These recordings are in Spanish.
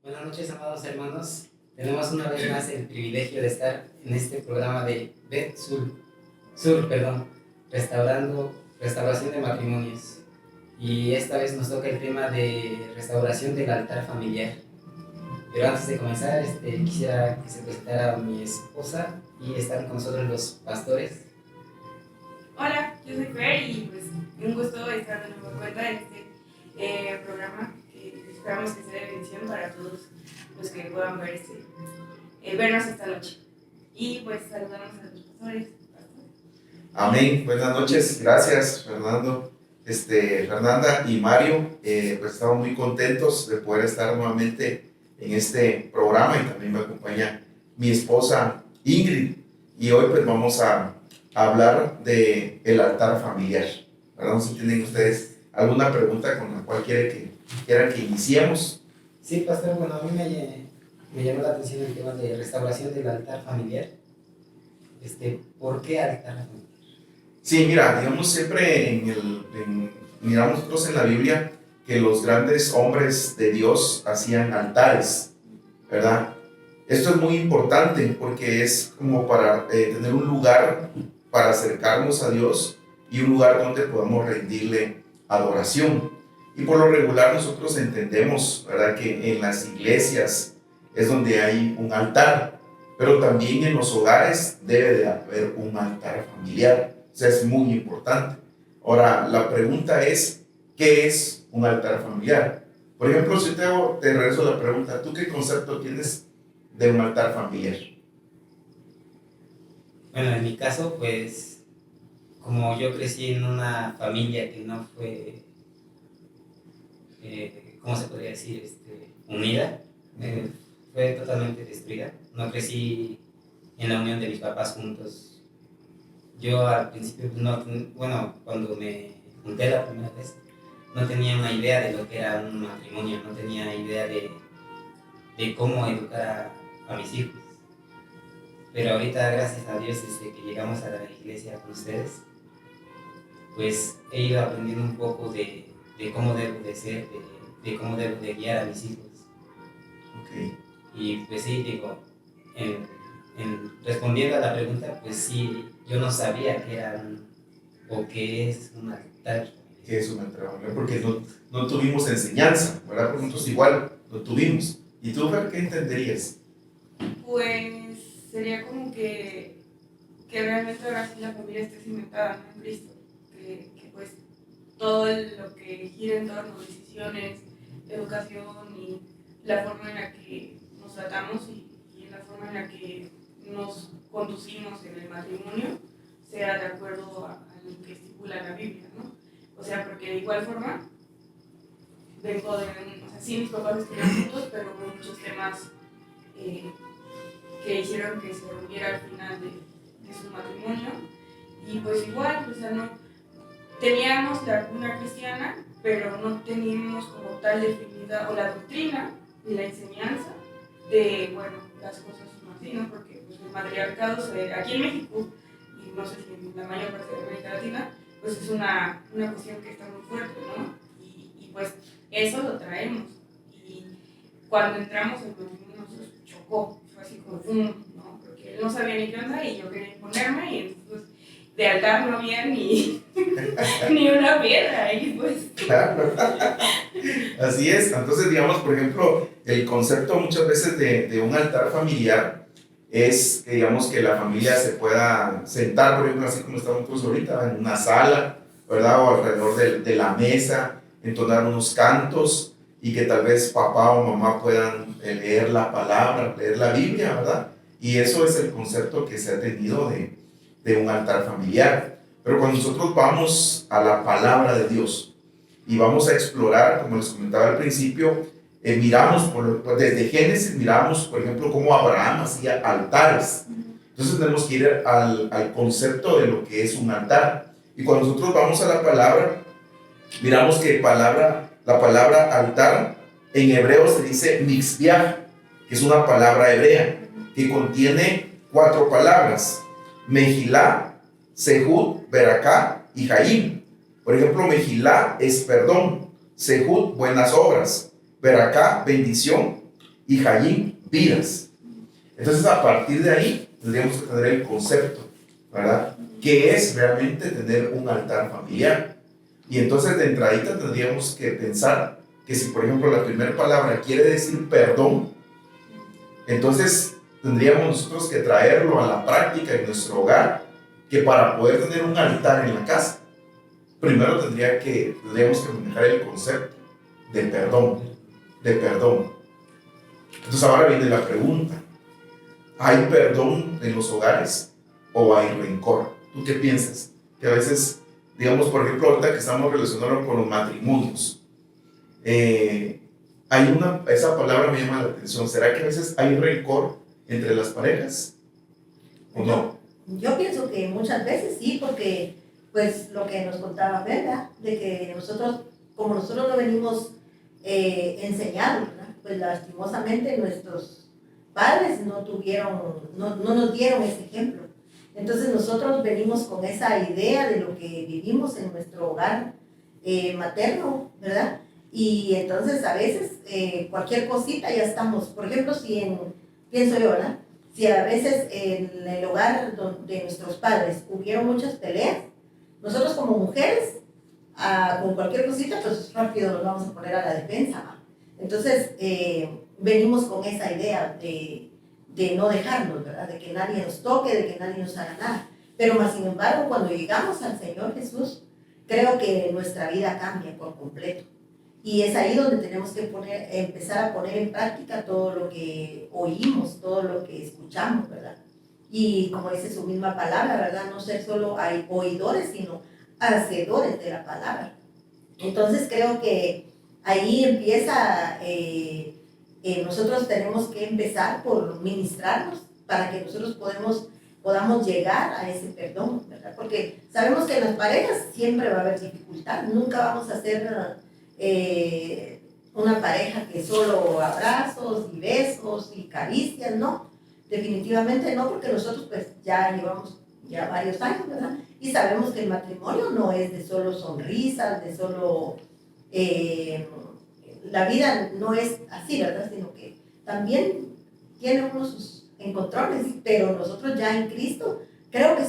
Buenas noches, amados hermanos. Tenemos una vez más el privilegio de estar en este programa de restauración de matrimonios. Y esta vez nos toca el tema de restauración del altar familiar. Pero antes de comenzar, quisiera que se presentara mi esposa y están con nosotros los pastores. Hola, yo soy Fer y pues un gusto estar de nuevo cuenta en este programa que esperamos que sea de bendición para todos los que puedan vernos esta noche. Y pues saludamos a los pastores. Amén, buenas noches, gracias Fernando, Fernanda y Mario. Pues estamos muy contentos de poder estar nuevamente en este programa y también me acompaña mi esposa Ingrid y hoy pues vamos a hablar de el altar familiar. ¿Verdad? No sé si tienen ustedes alguna pregunta con la cual quieran que iniciemos. Sí, pastor, bueno, a mí me llamó la atención el tema de restauración del altar familiar. ¿Por qué altar familiar? Sí, mira, digamos siempre miramos nosotros en la Biblia que los grandes hombres de Dios hacían altares, ¿verdad? Esto es muy importante porque es como para tener un lugar para acercarnos a Dios y un lugar donde podamos rendirle adoración. Y por lo regular nosotros entendemos, ¿verdad?, que en las iglesias es donde hay un altar, pero también en los hogares debe de haber un altar familiar. O sea, es muy importante. Ahora, la pregunta es, ¿qué es un altar familiar? Por ejemplo, si te regreso la pregunta, ¿tú qué concepto tienes de un altar familiar? Bueno, en mi caso, pues, como yo crecí en una familia que no fue, ¿cómo se podría decir? Unida, fue totalmente destruida. No crecí en la unión de mis papás juntos. Yo al principio, cuando me junté la primera vez, no tenía una idea de lo que era un matrimonio, no tenía idea de cómo educar a mis hijos. Pero ahorita, gracias a Dios, desde que llegamos a la iglesia con ustedes, pues he ido aprendiendo un poco de cómo debo de ser, de cómo debo de guiar a mis hijos. Okay. Y pues sí, digo, respondiendo a la pregunta, pues sí, yo no sabía qué era o qué es un altar. ¿Qué es un altar familiar? Porque no tuvimos enseñanza, ¿verdad? Por nosotros igual lo tuvimos. ¿Y tú, Fer, qué entenderías? Pues sería como que realmente ahora sí la familia esté cimentada en Cristo, que pues todo lo que gira en torno a decisiones, educación y la forma en la que nos tratamos y en la forma en la que nos conducimos en el matrimonio sea de acuerdo a lo que estipula la Biblia, ¿no? O sea, porque de igual forma vengo de, o sea, sí, mis papás estuvieron juntos, pero hubo muchos temas que hicieron que se rompiera al final de su matrimonio. Y pues igual, o sea, no teníamos la cuna cristiana, pero no teníamos como tal definida, o la doctrina y la enseñanza de, bueno, las cosas son así, ¿no? Porque pues, el matriarcado aquí en México, y no sé si en la mayor parte de América Latina, pues es una cuestión que está muy fuerte, ¿no? Y pues eso lo traemos. Y cuando entramos el matrimonio nos chocó, fue así como ¡pum! ¿No? Porque él no sabía ni qué onda y yo quería imponerme y entonces de altar no había ni una piedra y pues... Claro. Así es. Entonces, digamos, por ejemplo, el concepto muchas veces de un altar familiar es que, digamos, que la familia se pueda sentar, por ejemplo, así como estamos nosotros ahorita, en una sala, ¿verdad? O alrededor de la mesa, entonar unos cantos y que tal vez papá o mamá puedan leer la palabra, leer la Biblia, ¿verdad? Y eso es el concepto que se ha tenido de un altar familiar. Pero cuando nosotros vamos a la palabra de Dios y vamos a explorar, como les comentaba al principio, miramos, desde Génesis miramos, por ejemplo, cómo Abraham hacía altares. Entonces tenemos que ir al concepto de lo que es un altar. Y cuando nosotros vamos a la palabra, miramos que la palabra altar en hebreo se dice mixbiah, que es una palabra hebrea que contiene 4 palabras: Mejilá, Sehud, Beraká y Jaim. Por ejemplo, Mejilá es perdón, Sehud, buenas obras, Beraká, bendición, y Hayim, vidas. Entonces, a partir de ahí, tendríamos que tener el concepto, ¿verdad? ¿Qué es realmente tener un altar familiar? Y entonces, de entradita, tendríamos que pensar que si, por ejemplo, la primera palabra quiere decir perdón, entonces tendríamos nosotros que traerlo a la práctica en nuestro hogar, que para poder tener un altar en la casa, primero tendríamos que manejar el concepto de perdón, de perdón. Entonces ahora viene la pregunta, ¿hay perdón en los hogares o hay rencor? ¿Tú qué piensas? Que a veces, digamos, por ejemplo, ahorita que estamos relacionados con los matrimonios, esa palabra me llama la atención. ¿Será que a veces hay rencor entre las parejas? ¿O no? Yo pienso que muchas veces sí, porque pues lo que nos contaba ¿verdad? De que nosotros, como nosotros lo venimos enseñados, ¿verdad? Pues lastimosamente nuestros padres no nos dieron ese ejemplo. Entonces nosotros venimos con esa idea de lo que vivimos en nuestro hogar materno, ¿verdad? Y entonces a veces cualquier cosita ya estamos, por ejemplo, pienso yo, ¿verdad? Si a veces en el hogar de nuestros padres hubieron muchas peleas, nosotros como mujeres, con cualquier cosita, pues rápido nos vamos a poner a la defensa, ¿va? Entonces venimos con esa idea de no dejarnos, ¿verdad? De que nadie nos toque, de que nadie nos haga nada. Pero más sin embargo, cuando llegamos al Señor Jesús, creo que nuestra vida cambia por completo. Y es ahí donde tenemos que empezar a poner en práctica todo lo que oímos, todo lo que escuchamos, ¿verdad? Y como dice su misma palabra, ¿verdad? No ser solo oidores, sino hacedores de la palabra. Entonces creo que ahí empieza, nosotros tenemos que empezar por ministrarnos para que nosotros podamos llegar a ese perdón, ¿verdad? Porque sabemos que en las parejas siempre va a haber dificultad, nunca vamos a ser una pareja que solo abrazos y besos y caricias, no, definitivamente no, porque nosotros pues ya llevamos varios años, ¿verdad? Y sabemos que el matrimonio no es de solo sonrisas, de solo, la vida no es así, ¿verdad? Sino que también tiene uno sus encontrones, pero nosotros ya en Cristo, creo que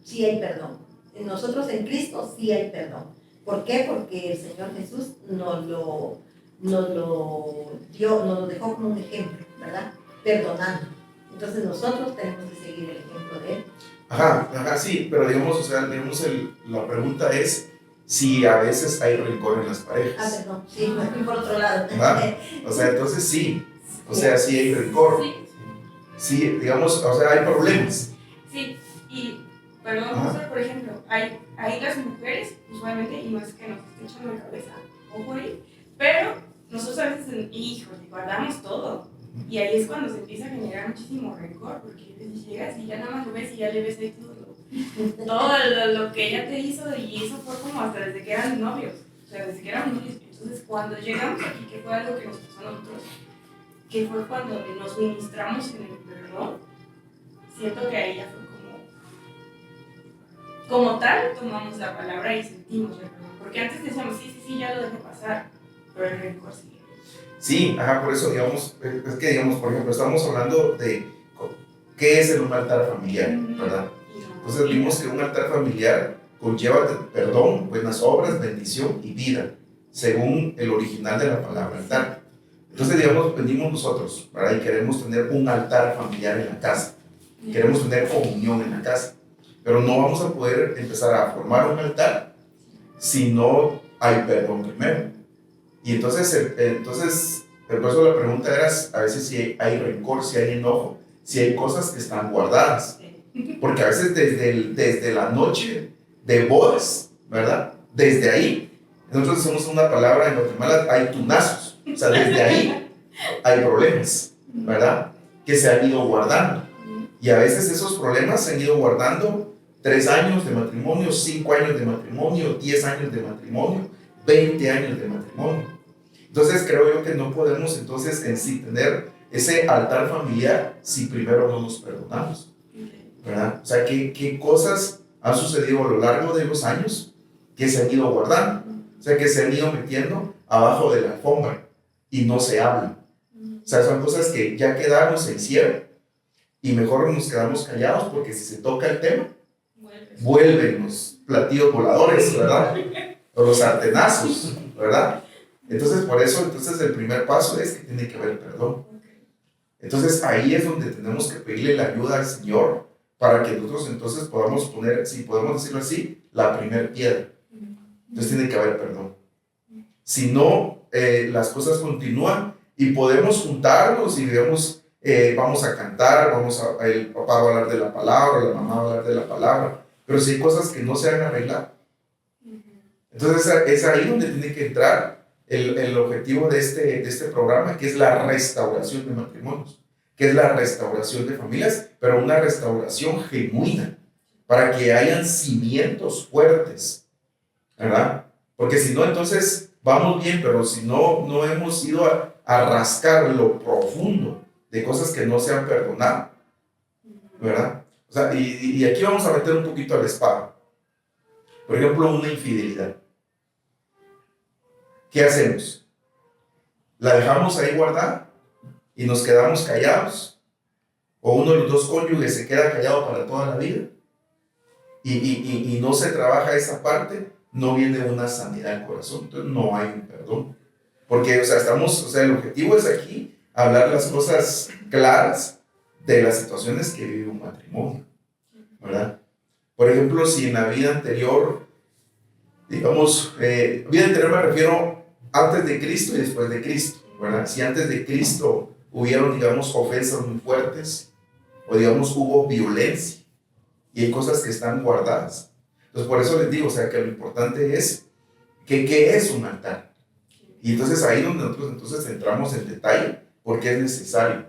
sí hay perdón. Nosotros en Cristo sí hay perdón. ¿Por qué? Porque el Señor Jesús nos lo dejó como un ejemplo, ¿verdad? Perdonando. Entonces nosotros tenemos que seguir el ejemplo de Él. Ajá, sí, pero digamos, la pregunta es si a veces hay rencor en las parejas. Perdón, sí, me fui por otro lado. O sea, entonces sí, o sea, sí hay rencor. Sí, digamos, o sea, hay problemas. Sí, y perdón, por ejemplo, hay las mujeres, usualmente, y no es que nos esté echando la cabeza, ojo ahí, pero nosotros a veces, híjole, guardamos todo. Y ahí es cuando se empieza a generar muchísimo rencor, porque llegas y ya nada más lo ves y ya le ves ahí todo lo que ella te hizo, y eso fue como hasta desde que eran novios, o sea, desde que eran novios. Entonces, cuando llegamos aquí, que fue algo que nos pasó a nosotros, que fue cuando nos ministramos en el perdón, siento que ahí ya fue como tal, tomamos la palabra y sentimos el perdón, porque antes decíamos, sí, ya lo dejé pasar, pero el rencor sigue. Sí, por eso, digamos, es que, digamos, por ejemplo, estamos hablando de qué es un altar familiar, ¿verdad? Entonces vimos que un altar familiar conlleva perdón, buenas obras, bendición y vida, según el original de la palabra altar. Entonces, digamos, venimos nosotros, ¿verdad? Y queremos tener un altar familiar en la casa, queremos tener comunión en la casa, pero no vamos a poder empezar a formar un altar si no hay perdón primero. Y entonces por eso la pregunta era a veces si hay rencor, si hay enojo, si hay cosas que están guardadas. Porque a veces desde la noche de bodas, ¿verdad? Desde ahí, nosotros hacemos una palabra en Guatemala, hay tunazos. O sea, desde ahí hay problemas, ¿verdad? Que se han ido guardando. Y a veces esos problemas se han ido guardando 3 años de matrimonio, 5 años de matrimonio, 10 años de matrimonio, 20 años de matrimonio. Entonces creo yo que no podemos entonces en sí tener ese altar familiar si primero no nos perdonamos, ¿verdad? O sea, ¿qué cosas han sucedido a lo largo de los años que se han ido guardando? O sea, que se han ido metiendo abajo de la alfombra y no se hablan. O sea, son cosas que ya quedaron, se hicieron, y mejor nos quedamos callados porque si se toca el tema, vuelven los platillos voladores, ¿verdad? O los sartenazos, ¿verdad? Entonces, por eso, entonces el primer paso es que tiene que haber perdón. Entonces, ahí es donde tenemos que pedirle la ayuda al Señor para que nosotros entonces podamos poner, si podemos decirlo así, la primer piedra. Entonces, tiene que haber perdón. Si no, las cosas continúan y podemos juntarnos y digamos, vamos a cantar, el papá va a hablar de la palabra, la mamá va a hablar de la palabra, pero si hay cosas que no se han arreglado. Entonces, es ahí donde tiene que entrar el objetivo de este programa, que es la restauración de matrimonios, que es la restauración de familias, pero una restauración genuina, para que hayan cimientos fuertes, ¿verdad? Porque si no, entonces vamos bien, pero si no hemos ido a rascar lo profundo de cosas que no se han perdonado, ¿verdad? O sea, y aquí vamos a meter un poquito a la espada. Por ejemplo, una infidelidad. ¿Qué hacemos? ¿La dejamos ahí guardada y nos quedamos callados? ¿O uno de los dos cónyuges se queda callado para toda la vida? Y no se trabaja esa parte, no viene una sanidad al corazón, entonces no hay un perdón. Porque, el objetivo es aquí hablar las cosas claras de las situaciones que vive un matrimonio, ¿verdad? Por ejemplo, si en la vida anterior, digamos, vida anterior me refiero antes de Cristo y después de Cristo, ¿verdad? Si antes de Cristo hubieron, digamos, ofensas muy fuertes, o digamos, hubo violencia, y hay cosas que están guardadas. Entonces, por eso les digo, que lo importante es ¿qué es un altar? Y entonces ahí donde nosotros entramos en detalle, porque es necesario,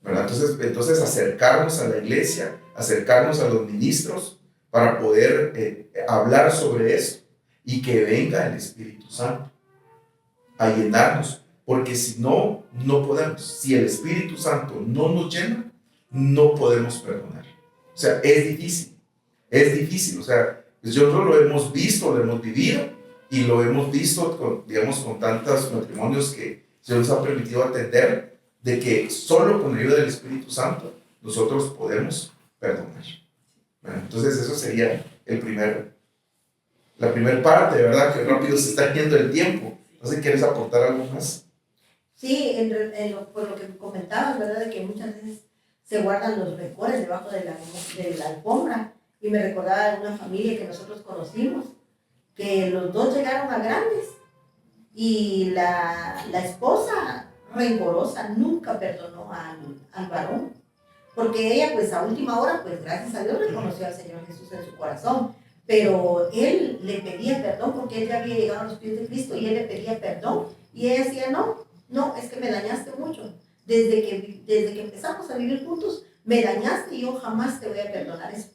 ¿verdad? Entonces acercarnos a la iglesia, acercarnos a los ministros, para poder hablar sobre eso, y que venga el Espíritu Santo a llenarnos, porque si no, no podemos. Si el Espíritu Santo no nos llena, no podemos perdonar. O sea, es difícil, nosotros lo hemos visto, lo hemos vivido, y lo hemos visto con tantos matrimonios que se nos ha permitido atender, de que solo con la ayuda del Espíritu Santo nosotros podemos perdonar. Bueno, entonces eso sería la primera parte, ¿verdad? Que rápido se está yendo el tiempo. No sé, ¿quieres aportar algo más? Sí, por lo que comentabas, ¿verdad? De que muchas veces se guardan los rencores debajo de la alfombra. Y me recordaba de una familia que nosotros conocimos, que los dos llegaron a grandes y la esposa rencorosa nunca perdonó al varón, porque ella pues a última hora, pues gracias a Dios reconoció al Señor Jesús en su corazón, pero él le pedía perdón porque él ya había llegado a los pies de Cristo y él le pedía perdón y ella decía, no, es que me dañaste mucho, desde que empezamos a vivir juntos me dañaste y yo jamás te voy a perdonar eso.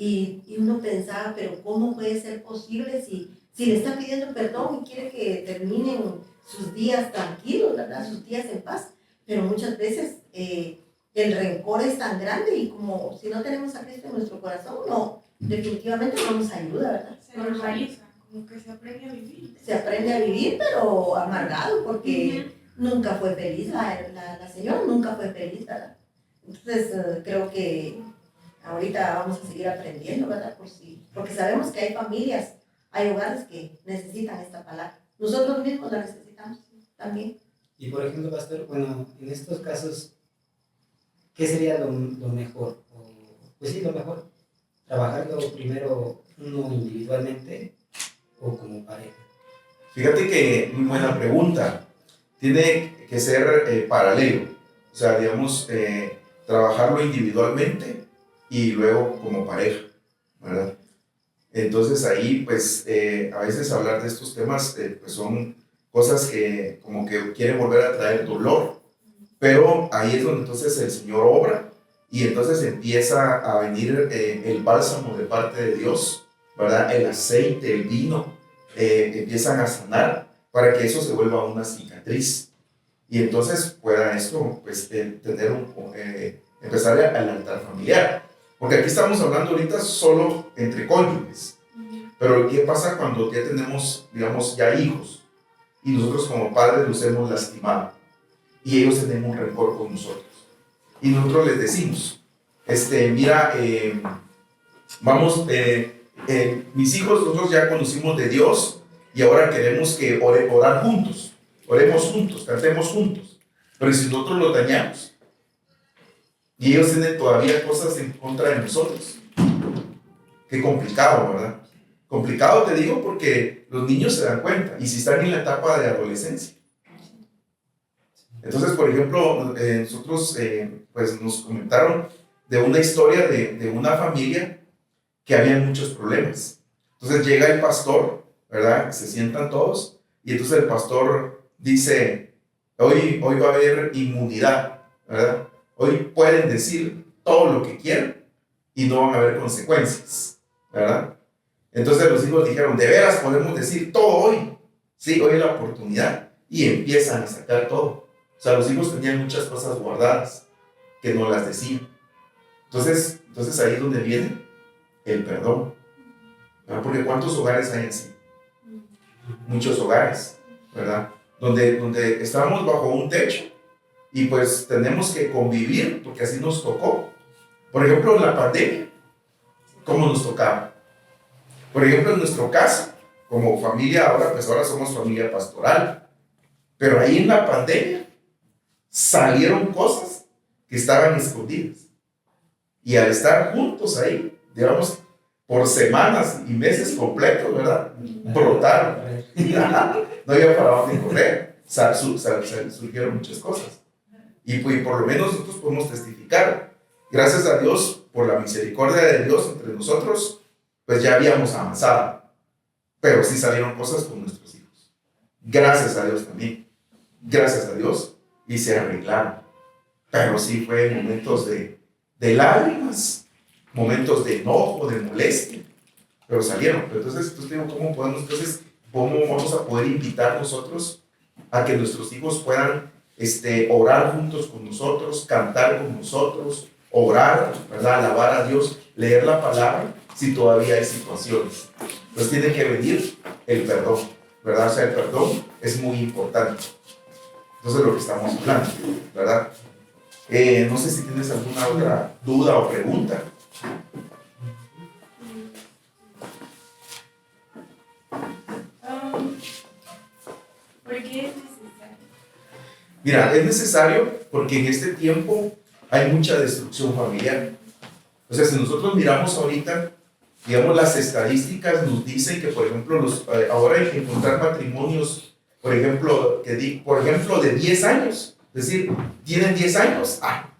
Y uno pensaba, pero ¿cómo puede ser posible si le está pidiendo perdón y quiere que terminen sus días tranquilos, ¿verdad? Sus días en paz? Pero muchas veces el rencor es tan grande y como si no tenemos a Cristo en nuestro corazón, no, definitivamente no nos ayuda, ¿verdad? Se normaliza, como que se aprende a vivir. Se aprende a vivir, pero amargado, porque nunca fue feliz, la señora nunca fue feliz, ¿verdad? Entonces creo que ahorita vamos a seguir aprendiendo, ¿verdad? Porque sabemos que hay familias, hay hogares que necesitan esta palabra. Nosotros mismos la necesitamos también. Y por ejemplo, pastor, bueno, en estos casos, ¿qué sería lo mejor? Pues sí, lo mejor. ¿Trabajarlo primero uno individualmente o como pareja? Fíjate que, muy buena pregunta. Tiene que ser paralelo. O sea, digamos, trabajarlo individualmente y luego como pareja, ¿verdad? Entonces ahí, pues, a veces hablar de estos temas, pues son cosas que como que quieren volver a traer dolor, pero ahí es donde entonces el Señor obra y entonces empieza a venir el bálsamo de parte de Dios, ¿verdad? El aceite, el vino, empiezan a sanar para que eso se vuelva una cicatriz y entonces pueda esto, pues, empezar al altar familiar. Porque aquí estamos hablando ahorita solo entre cónyuges. Pero ¿qué pasa cuando ya tenemos, digamos, ya hijos? Y nosotros como padres los hemos lastimado. y ellos tienen un rencor con nosotros. Y nosotros les decimos, mira, mis hijos, nosotros ya conocimos de Dios y ahora queremos que orar juntos, oremos juntos, cantemos juntos. Pero si nosotros los dañamos y ellos tienen todavía cosas en contra de nosotros, qué complicado, ¿verdad? Complicado te digo porque los niños se dan cuenta y si están en la etapa de adolescencia. Entonces, por ejemplo, nosotros pues nos comentaron de una historia de una familia que había muchos problemas. Entonces llega el pastor, ¿verdad? Se sientan todos y entonces el pastor dice, hoy va a haber inmunidad, ¿verdad? Hoy pueden decir todo lo que quieran y no van a haber consecuencias, ¿verdad? Entonces los hijos dijeron, ¿de veras podemos decir todo hoy? Sí, hoy es la oportunidad. Y empiezan a sacar todo. O sea, los hijos tenían muchas cosas guardadas que no las decían. Entonces ahí es donde viene el perdón, ¿verdad? Porque ¿cuántos hogares hay así? Muchos hogares, ¿verdad? Donde estamos bajo un techo y pues tenemos que convivir porque así nos tocó. Por ejemplo, en la pandemia, ¿cómo nos tocaba? Por ejemplo, en nuestro caso, como familia, ahora somos familia pastoral, pero ahí en la pandemia salieron cosas que estaban escondidas. Y al estar juntos ahí, digamos, por semanas y meses completos, ¿verdad? Brotaron. No había para dónde correr. Surgieron muchas cosas. Y por lo menos nosotros podemos testificar. Gracias a Dios, por la misericordia de Dios entre nosotros, pues ya habíamos avanzado. Pero sí salieron cosas con nuestros hijos. Gracias a Dios también. Gracias a Dios. Y se arreglaron. Pero sí fue momentos de lágrimas, momentos de enojo, de molestia. Pero salieron. Pero entonces digo, ¿cómo vamos a poder invitar nosotros a que nuestros hijos puedan orar juntos con nosotros, cantar con nosotros, orar, ¿verdad? Alabar a Dios, leer la palabra, si todavía hay situaciones? Pues tiene que venir el perdón, ¿verdad? O sea, el perdón es muy importante. Entonces, lo que estamos hablando, ¿verdad? No sé si tienes alguna otra duda o pregunta. ¿Por qué es necesario? Mira, es necesario porque en este tiempo hay mucha destrucción familiar. O sea, si nosotros miramos ahorita, digamos, las estadísticas nos dicen que, por ejemplo, ahora hay que encontrar matrimonios, por ejemplo, de 10 años. Es decir, tienen 10 años.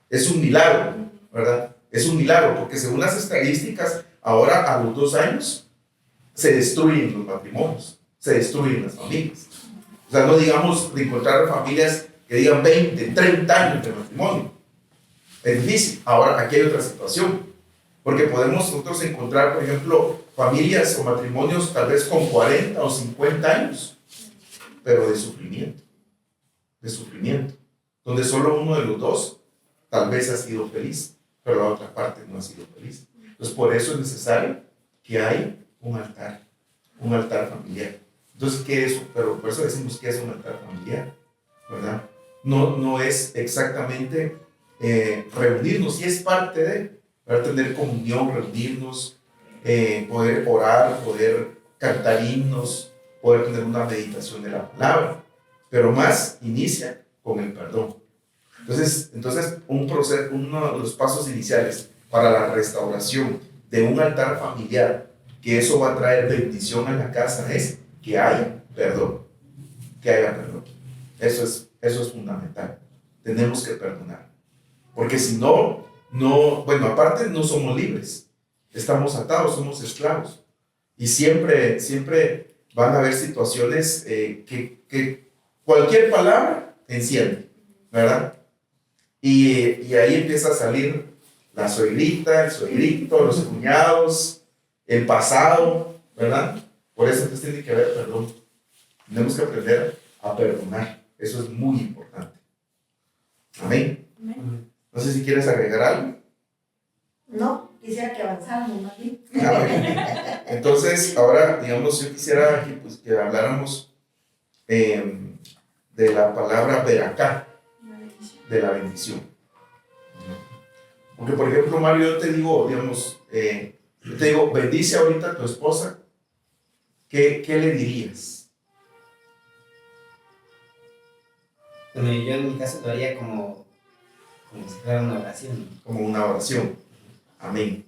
Es un milagro, ¿verdad? Es un milagro porque según las estadísticas, ahora a los 2 años se destruyen los matrimonios, se destruyen las familias. O sea, no digamos de encontrar familias que digan 20, 30 años de matrimonio. Es difícil. Ahora, aquí hay otra situación. Porque podemos nosotros encontrar, por ejemplo, familias o matrimonios tal vez con 40 o 50 años, pero de sufrimiento, donde solo uno de los dos tal vez ha sido feliz, pero la otra parte no ha sido feliz. Entonces, por eso es necesario que haya un altar familiar. Entonces, ¿qué es? Pero por eso decimos que es un altar familiar, ¿verdad? No es exactamente reunirnos, sí es parte de, para tener comunión, reunirnos, poder orar, poder cantar himnos, poder tener una meditación de la palabra, pero más inicia con el perdón. Entonces uno de los pasos iniciales para la restauración de un altar familiar, que eso va a traer bendición a la casa, es que haya perdón, Eso es fundamental. Tenemos que perdonar, porque si no, aparte no somos libres, estamos atados, somos esclavos, y siempre van a haber situaciones que cualquier palabra enciende, ¿verdad? Y ahí empieza a salir la suegrita, el suegrito, los cuñados, el pasado, ¿verdad? Por eso entonces tiene que haber perdón. Tenemos que aprender a perdonar. Eso es muy importante. Amén. No sé si quieres agregar algo. No, quisiera que avanzáramos más bien. Entonces, ahora, digamos, yo quisiera que habláramos de la palabra veracá. bendición. De la bendición. Porque, por ejemplo, Mario, yo te digo, digamos, yo te digo, bendice ahorita a tu esposa, ¿qué le dirías? Bueno, yo en mi caso lo haría como si fuera una oración. Como una oración. Amén.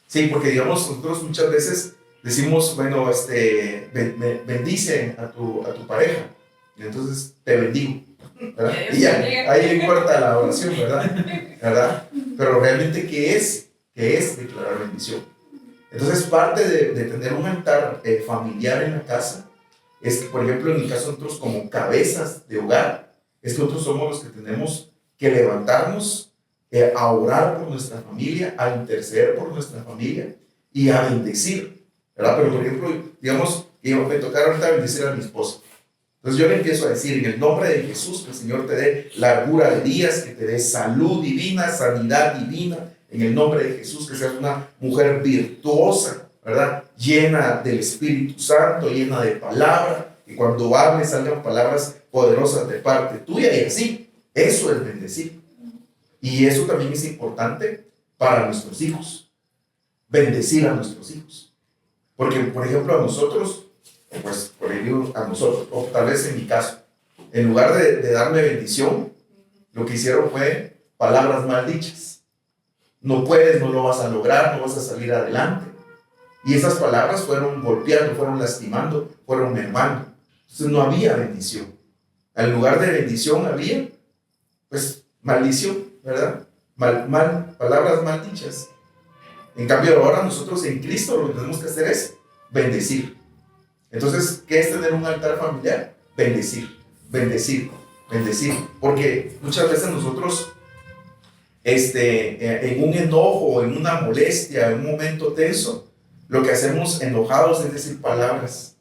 Sí, porque digamos, nosotros muchas veces decimos, bueno, bendice a tu pareja, y entonces te bendigo, ¿verdad? Y ya, ahí corta la oración, ¿verdad? Pero realmente, ¿qué es? ¿Qué es declarar bendición? Entonces, parte de tener un altar familiar en la casa es que, por ejemplo, en el caso de nosotros como cabezas de hogar, es que nosotros somos los que tenemos que levantarnos a orar por nuestra familia, a interceder por nuestra familia y a bendecir, ¿verdad? Pero, por ejemplo, digamos, me tocará ahorita bendecir a mi esposa. Entonces yo le empiezo a decir, en el nombre de Jesús, que el Señor te dé largura de días, que te dé salud divina, sanidad divina, en el nombre de Jesús, que seas una mujer virtuosa, ¿verdad? Llena del Espíritu Santo, llena de palabra, y cuando hables salgan palabras poderosas de parte tuya, y así, eso es bendecir. Y eso también es importante para nuestros hijos, bendecir a nuestros hijos. Porque, por ejemplo, a nosotros, pues, por ejemplo, a nosotros, o tal vez en mi caso, en lugar de darme bendición, lo que hicieron fue palabras mal dichas. No puedes, no lo vas a lograr, no vas a salir adelante. Y esas palabras fueron golpeando, fueron lastimando, fueron mermando. Entonces no había bendición. En lugar de bendición había, pues, maldición, ¿verdad? Palabras mal dichas. En cambio, ahora nosotros en Cristo lo que tenemos que hacer es bendecir. Entonces, ¿qué es tener un altar familiar? Bendecir, bendecir, bendecir. Porque muchas veces nosotros, en un enojo, en una molestia, en un momento tenso, lo que hacemos enojados es decir palabras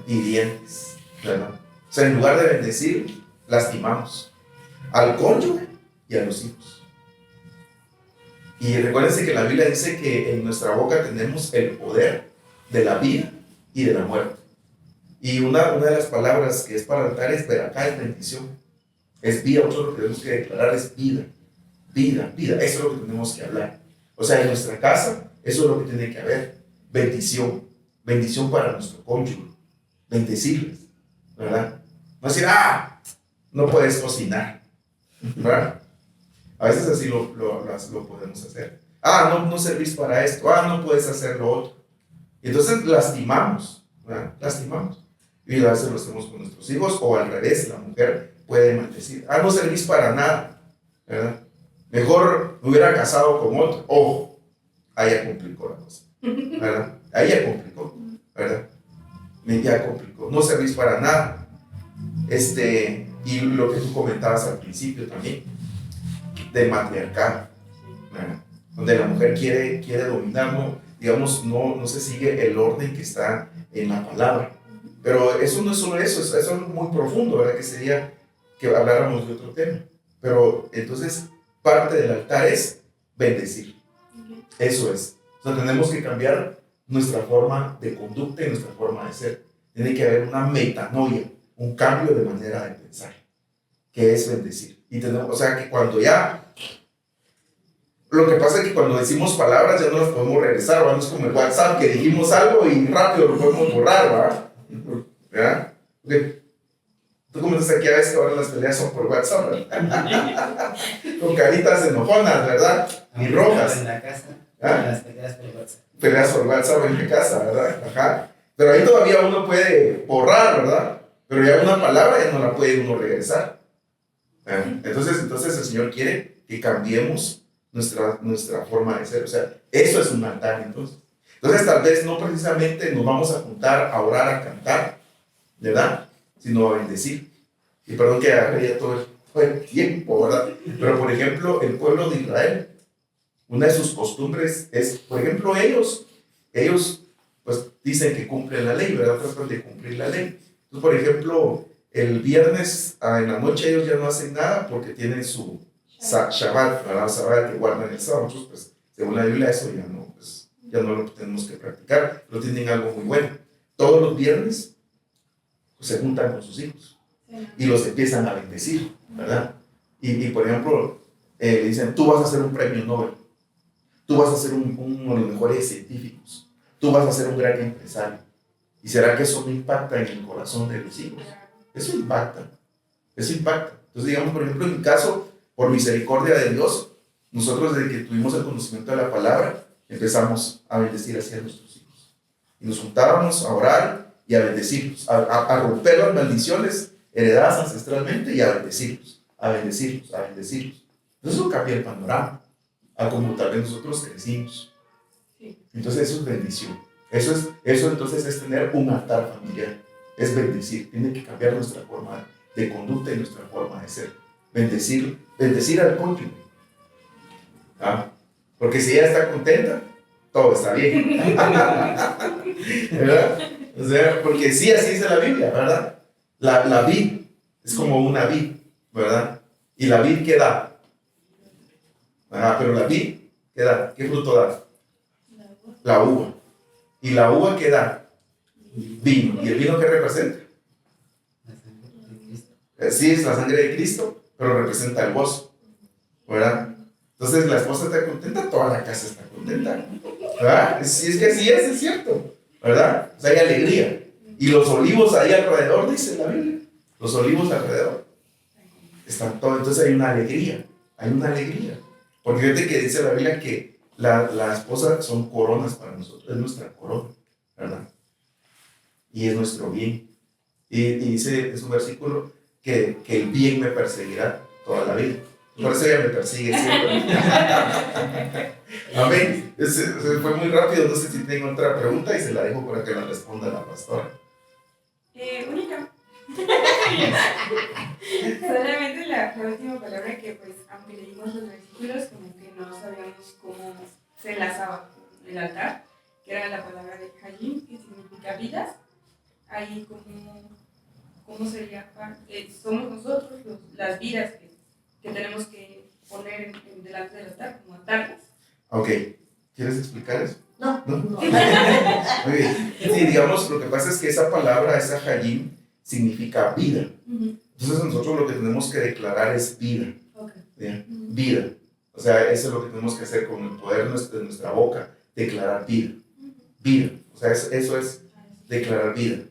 hirientes, ¿verdad? O sea, en lugar de bendecir, lastimamos al cónyuge y a los hijos. Y recuérdense que la Biblia dice que en nuestra boca tenemos el poder de la vida y de la muerte. Y una de las palabras que es para altar es veracá, es bendición. Es vida, nosotros lo que tenemos que declarar es vida. Vida, vida, eso es lo que tenemos que hablar. O sea, en nuestra casa, eso es lo que tiene que haber. Bendición, bendición para nuestro cónyuge. Bendecirles, ¿verdad? No decir, no puedes cocinar, ¿verdad? A veces así lo podemos hacer. No servís para esto. No puedes hacer lo otro. Y entonces lastimamos, ¿verdad? Lastimamos. Y a veces lo hacemos con nuestros hijos, o al revés, la mujer puede maldecir. No servís para nada, ¿verdad? Mejor me hubiera casado con otro. Ojo, ahí ya complicó la cosa, ¿verdad? Ahí ya complicó, ¿verdad? Ya complicó. No servís para nada. Y lo que tú comentabas al principio también, del matriarcado, ¿verdad? Donde la mujer quiere dominar, no se sigue el orden que está en la palabra. Pero eso no es solo eso es muy profundo, ¿verdad? Que sería que habláramos de otro tema. Pero entonces, parte del altar es bendecir. Eso es. O sea, tenemos que cambiar nuestra forma de conducta y nuestra forma de ser. Tiene que haber una metanoia, un cambio de manera de pensar, que es bendecir. Y o sea, que cuando lo que pasa es que cuando decimos palabras ya no las podemos regresar, ¿verdad? No es como el WhatsApp, que dijimos algo y rápido lo podemos borrar, ¿verdad? Porque tú comentas aquí a veces que ahora las peleas son por WhatsApp, ¿verdad? Con caritas enojonas, ¿verdad? Y rojas. En la casa, las peleas por WhatsApp. Peleas por WhatsApp en la casa, ¿verdad? Ajá. Pero ahí todavía uno puede borrar, ¿verdad? Pero ya una palabra ya no la puede uno regresar. Entonces el Señor quiere que cambiemos nuestra forma de ser. O sea, eso es un altar, entonces. Entonces, tal vez no precisamente nos vamos a juntar a orar, a cantar, ¿verdad? Sino a bendecir. Y perdón que agarré ya todo el tiempo, ¿verdad? Pero, por ejemplo, el pueblo de Israel, una de sus costumbres es, por ejemplo, ellos pues dicen que cumplen la ley, ¿verdad? Tratan de cumplir la ley. Entonces, por ejemplo, el viernes en la noche ellos ya no hacen nada porque tienen su Shabbat, ¿verdad? Shabbat que guardan el sábado. Nosotros, pues, según la Biblia, eso ya no lo tenemos que practicar, pero tienen algo muy bueno. Todos los viernes pues, se juntan con sus hijos, y los empiezan a bendecir, ¿verdad? Y por ejemplo, le dicen, tú vas a ser un premio Nobel, tú vas a ser uno de los mejores científicos, tú vas a ser un gran empresario. ¿Y será que eso no impacta en el corazón de los hijos? Eso impacta, eso impacta. Entonces, digamos, por ejemplo, en mi caso, por misericordia de Dios, nosotros desde que tuvimos el conocimiento de la palabra, empezamos a bendecir hacia nuestros hijos. Y nos juntábamos a orar y a bendecirlos, a romper las maldiciones heredadas ancestralmente y a bendecirlos, a bendecirlos, a bendecirlos. Entonces eso cambia el panorama, a como tal vez nosotros crecimos. Entonces eso es bendición. Eso entonces es tener un altar familiar, es bendecir, tiene que cambiar nuestra forma de conducta y nuestra forma de ser. Bendecir al cónyuge. ¿Ah? Porque si ella está contenta, todo está bien. ¿Verdad? O sea, porque sí, así dice la Biblia, ¿verdad? La vid es como una vid, ¿verdad? ¿Y la vid qué da? Pero la vid, ¿qué da? ¿Qué fruto da? La uva. ¿Y la uva qué da? Vino. ¿Y el vino qué representa? La sangre de Cristo. Sí, es la sangre de Cristo, pero representa el gozo, ¿verdad? Entonces la esposa está contenta, toda la casa está contenta, ¿verdad? Si es que así es cierto, ¿verdad? O sea, hay alegría. Y los olivos ahí alrededor, dice la Biblia, los olivos alrededor, están todos, entonces hay una alegría. Porque fíjate que dice la Biblia que la esposa son coronas para nosotros, es nuestra corona, ¿verdad? Y es nuestro bien. Y dice, es un versículo, que el bien me perseguirá toda la vida. Por eso ella me persigue siempre. Amén. Ese fue muy rápido, no sé si tengo otra pregunta y se la dejo para que la responda la pastora. Única. Solamente la última palabra que, pues, aunque leímos los versículos, como que no sabíamos cómo se enlazaba con el altar, que era la palabra de Hayim, que significa vidas. Ahí cómo sería, somos nosotros las vidas que tenemos que poner delante del altar, como atarlas. Ok, ¿quieres explicar eso? No. Muy bien. Sí, digamos, lo que pasa es que esa palabra, esa Hayim, significa vida. Entonces nosotros lo que tenemos que declarar es vida. Okay. Vida. O sea, eso es lo que tenemos que hacer con el poder de nuestra boca, declarar vida. Vida. O sea, eso es declarar vida.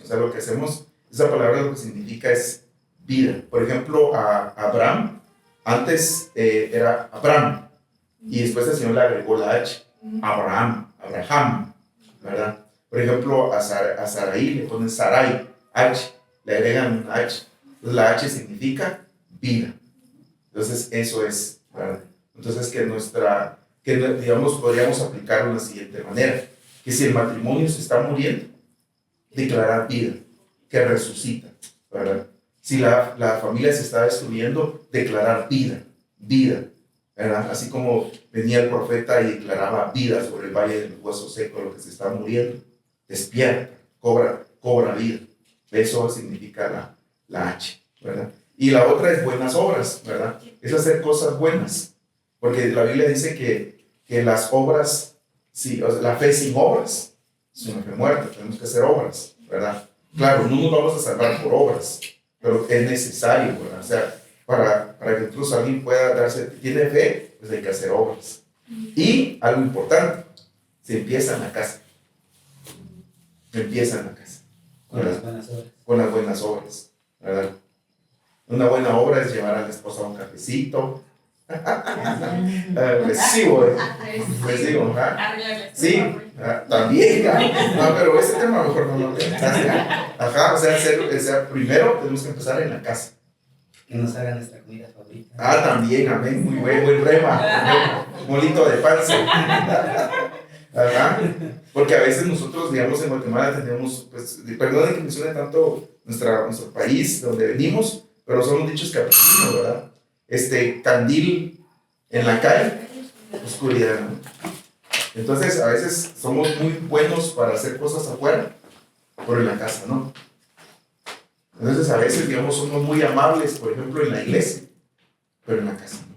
O sea, lo que hacemos, esa palabra lo que significa es vida. Por ejemplo, a Abraham, antes era Abraham, y después el Señor le agregó la H, Abraham, ¿verdad? Por ejemplo, a Sarai le ponen Sarai, H, le agregan una H. Entonces la H significa vida. Entonces eso es, ¿verdad? Entonces digamos, podríamos aplicarlo de la siguiente manera, que si el matrimonio se está muriendo, declarar vida, que resucita, ¿verdad? Si la familia se está destruyendo, declarar vida, ¿verdad? Así como venía el profeta y declaraba vida sobre el valle del hueso seco, lo que se está muriendo, despierta, cobra vida. Eso significa la H, ¿verdad? Y la otra es buenas obras, ¿verdad? Es hacer cosas buenas, porque la Biblia dice que las obras, sí, o sea, la fe sin obras es una fe muerta, tenemos que hacer obras, ¿verdad? Claro, no nos vamos a salvar por obras, pero es necesario, ¿verdad? O sea, para que incluso alguien pueda tiene fe, pues hay que hacer obras. Y algo importante, se empieza en la casa. Con las buenas obras. Con las buenas obras, ¿verdad? Una buena obra es llevar a la esposa a un cafecito. Recibo, ¿ah? Sí, también, no, pero ese tema mejor no lo veo. Ajá, o sea, primero tenemos que empezar en la casa. Que nos haga nuestra comida favorita. También, amén, muy buen rema, molito de panza. Ajá, porque a veces nosotros, digamos, en Guatemala tenemos, pues, perdonen que mencione tanto nuestro país, donde venimos, pero son los dichos que aprendimos, ¿verdad? Candil en la calle, oscuridad, ¿no? Entonces, a veces somos muy buenos para hacer cosas afuera, pero en la casa, ¿no? Entonces, a veces, digamos, somos muy amables, por ejemplo, en la iglesia, pero en la casa, ¿no?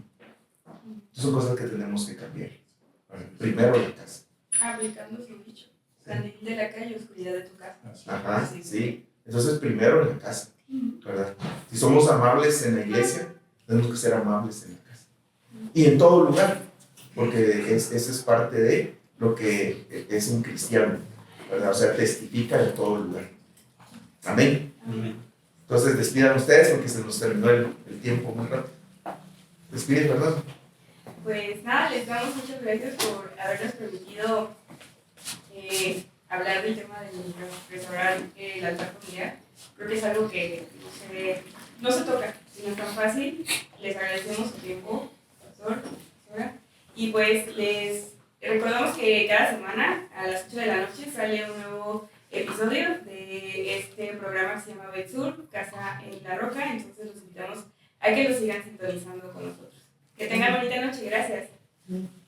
Entonces, son cosas que tenemos que cambiar. Primero en la casa. Aplicando su dicho. Candil de la calle, oscuridad de tu casa. Ajá, sí. Entonces, primero en la casa. ¿verdad? Si somos amables en la iglesia, tenemos que ser amables en la casa. Y en todo lugar, porque eso es parte de lo que es un cristiano, ¿verdad? O sea, testifica en todo lugar. Amén. Amén. Entonces despidan ustedes porque se nos terminó el tiempo muy rápido. Despiden, ¿verdad? Pues nada, les damos muchas gracias por habernos permitido hablar del tema de restaurar el altar familiar. Creo que es algo que no se toca, sino es tan fácil. Les agradecemos su tiempo, pastor, pastora. Y pues les recordamos que cada semana a las 8 de la noche sale un nuevo episodio de este programa que se llama Betsur, Casa en la Roca. Entonces los invitamos a que lo sigan sintonizando con nosotros. Que tengan bonita noche, gracias.